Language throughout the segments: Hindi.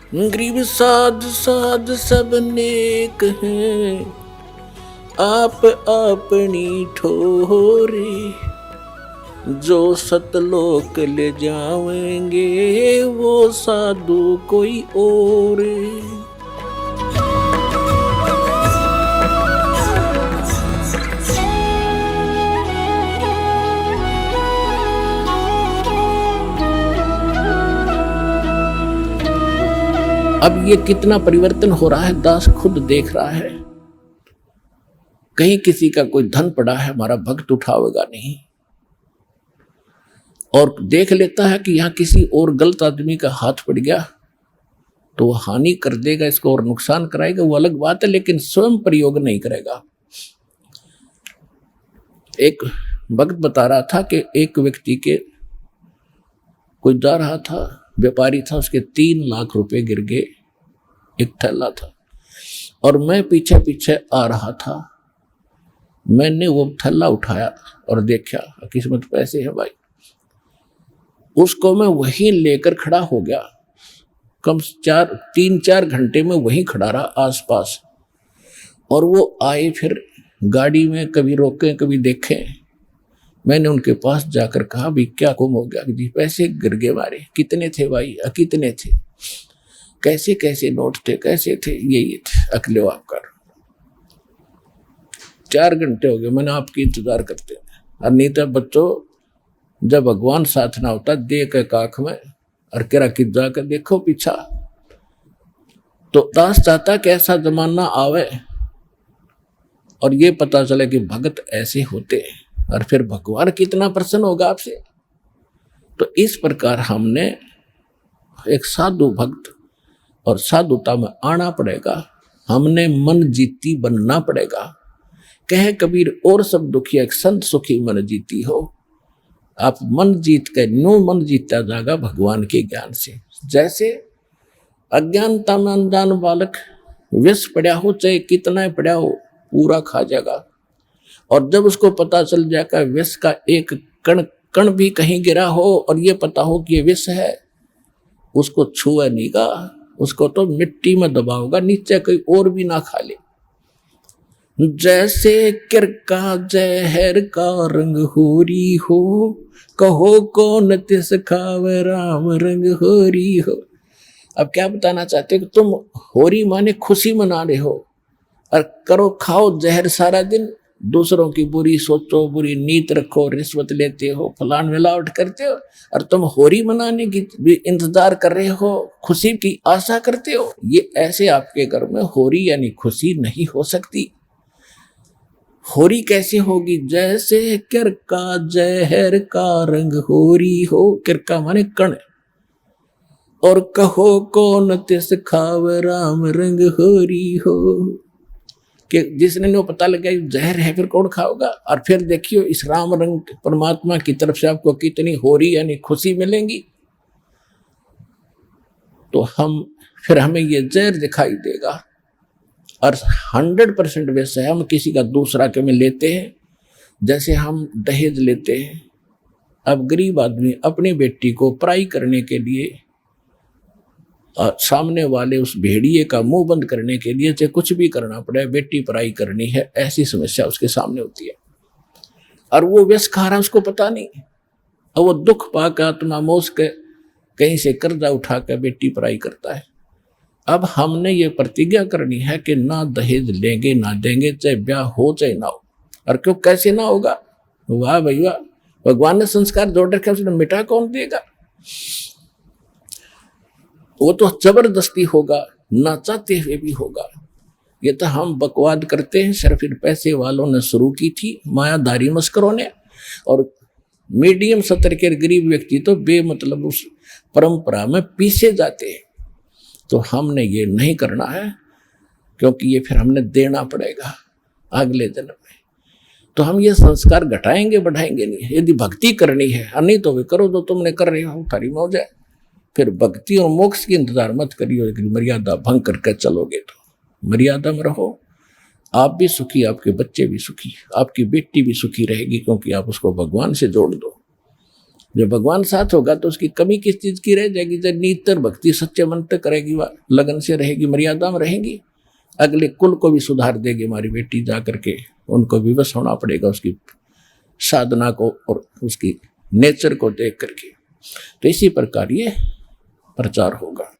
गरीब साध साध सब नेक हैं, आप अपनी ठोरे, जो सतलोक ले जाएंगे वो साधु कोई और। अब ये कितना परिवर्तन हो रहा है दास खुद देख रहा है। कहीं किसी का कोई धन पड़ा है, हमारा भक्त उठावेगा नहीं, और देख लेता है कि यहां किसी और गलत आदमी का हाथ पड़ गया तो वो हानि कर देगा, इसको और नुकसान कराएगा, वो अलग बात है, लेकिन स्वयं प्रयोग नहीं करेगा। एक भक्त बता रहा था कि एक व्यक्ति के कोई जा रहा था, व्यापारी था, उसके 3 लाख रुपए गिर गए, एक थैला था, और मैं पीछे पीछे आ रहा था। मैंने वो थैला उठाया और देखा, किस्मत पैसे है भाई, उसको मैं वहीं लेकर खड़ा हो गया। कम 3-4 घंटे में वहीं खड़ा रहा आसपास, और वो आए फिर गाड़ी में, कभी रोके कभी देखे। मैंने उनके पास जाकर कहा भी क्या गुम हो गया? जी पैसे गिर गए मारे। कितने थे भाई? कितने थे? कैसे कैसे नोट थे? कैसे थे? ये थे। अकले आपका 4 घंटे हो गए मैंने आपकी इंतजार करते। और नहीं तो बच्चों, जब भगवान साथ ना होता देख के काख में और केरा की जाकर देखो पीछा, तो दास चाहता कि ऐसा जमाना आवे और ये पता चले कि भगत ऐसे होते हैं, और फिर भगवान कितना प्रसन्न होगा आपसे। तो इस प्रकार हमने एक साधु भक्त और साधुता में आना पड़ेगा, हमने मन जीती बनना पड़ेगा। कहे कबीर और सब दुखी एक संत सुखी मन जीती हो। आप मन जीत कर नो मन जीता जाएगा भगवान के ज्ञान से। जैसे अज्ञानता में अनजान बालक विष पड़ा हो, चाहे कितना पड़ा हो, पूरा खा जाएगा, और जब उसको पता चल जाएगा विष का एक कण कण भी कहीं गिरा हो और ये पता हो कि ये विष है, उसको छुआ नहीं गा, उसको तो मिट्टी में दबाओगा, नीचे कोई और भी ना खा ले। जैसे किरका जहर का रंग होरी हो, कहो कौन तिस खावे राम रंग होरी हो। अब क्या बताना चाहते हो कि तुम होरी माने खुशी मना रहे हो और करो खाओ जहर सारा दिन, दूसरों की बुरी सोचो, बुरी नीत रखो, रिश्वत लेते हो, फलान मिलावट करते हो, और तुम होरी मनाने की भी इंतजार कर रहे हो, खुशी की आशा करते हो। ये ऐसे आपके घर में होरी यानी खुशी नहीं हो सकती। होरी कैसे होगी? जैसे किरका जहर का रंग होरी हो, किरका माने कण, और कहो कौन तिस खाव राम रंग होरी हो, कि जिसने वो पता लगा जहर है फिर कौन खाओगा। और फिर देखियो इस राम रंग परमात्मा की तरफ से आपको कितनी होरी यानी खुशी मिलेंगी। तो हमें ये जहर दिखाई देगा, और 100% वैसे हम किसी का दूसरा के में लेते हैं। जैसे हम दहेज लेते हैं, अब गरीब आदमी अपनी बेटी को पराई करने के लिए और सामने वाले उस भेड़िए का मुंह बंद करने के लिए चाहे कुछ भी करना पड़े, बेटी पराई करनी है, ऐसी समस्या उसके सामने होती है, और वो व्यस खा रहा उसको पता नहीं, और वो दुख पाकर आत्मा मोस के कहीं से कर्जा उठा कर बेटी पराई करता है। अब हमने ये प्रतिज्ञा करनी है कि ना दहेज लेंगे ना देंगे, चाहे ब्याह हो चाहे ना हो। और क्यों कैसे ना होगा? वाह भाई वाह, भगवान ने संस्कार जोड़ रखे, उसने मिटा कौन देगा? वो तो जबरदस्ती होगा, ना चाहते हुए भी होगा। ये तो हम बकवाद करते हैं, सिर्फ फिर पैसे वालों ने शुरू की थी, मायाधारी मस्करों ने, और मीडियम स्तर के गरीब व्यक्ति तो बेमतलब उस परंपरा में पीछे जाते हैं। तो हमने ये नहीं करना है, क्योंकि ये फिर हमने देना पड़ेगा अगले जन्म में। तो हम ये संस्कार घटाएंगे बढ़ाएंगे नहीं। यदि भक्ति करनी है, और नहीं तो वे करो जो तुमने कर रहे हो, थारी मौज है। फिर भक्ति और मोक्ष की इंतजार मत करियो, लेकिन मर्यादा भंग करके चलोगे तो मर्यादा में रहो, आप भी सुखी, आपके बच्चे भी सुखी, आपकी बेटी भी सुखी रहेगी, क्योंकि आप उसको भगवान से जोड़ दो। जब भगवान साथ होगा तो उसकी कमी किस चीज की रह जाएगी? जब नितर भक्ति सच्चे मन तक करेगी, वह लगन से रहेगी, मर्यादा में रहेगी, अगले कुल को भी सुधार देगी हमारी बेटी, जा करके उनको विवश होना पड़ेगा उसकी साधना को और उसकी नेचर को देख करके। तो इसी प्रकार ये प्रचार होगा।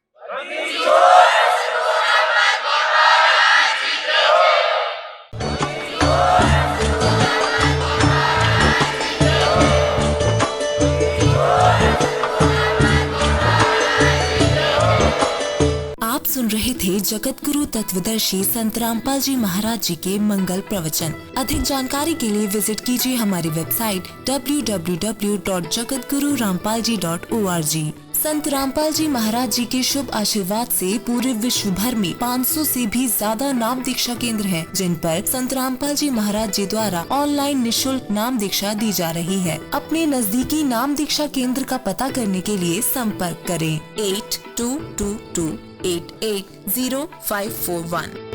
आप सुन रहे थे जगत गुरु तत्वदर्शी संत रामपाल जी महाराज जी के मंगल प्रवचन। अधिक जानकारी के लिए विजिट कीजिए हमारी वेबसाइट www.jagatgururampalji.org। संत रामपाल जी महाराज जी के शुभ आशीर्वाद से पूरे विश्व भर में 500 से भी ज्यादा नाम दीक्षा केंद्र हैं, जिन पर संत रामपाल जी महाराज जी द्वारा ऑनलाइन निशुल्क नाम दीक्षा दी जा रही है। अपने नजदीकी नाम दीक्षा केंद्र का पता करने के लिए संपर्क करें 8222880541।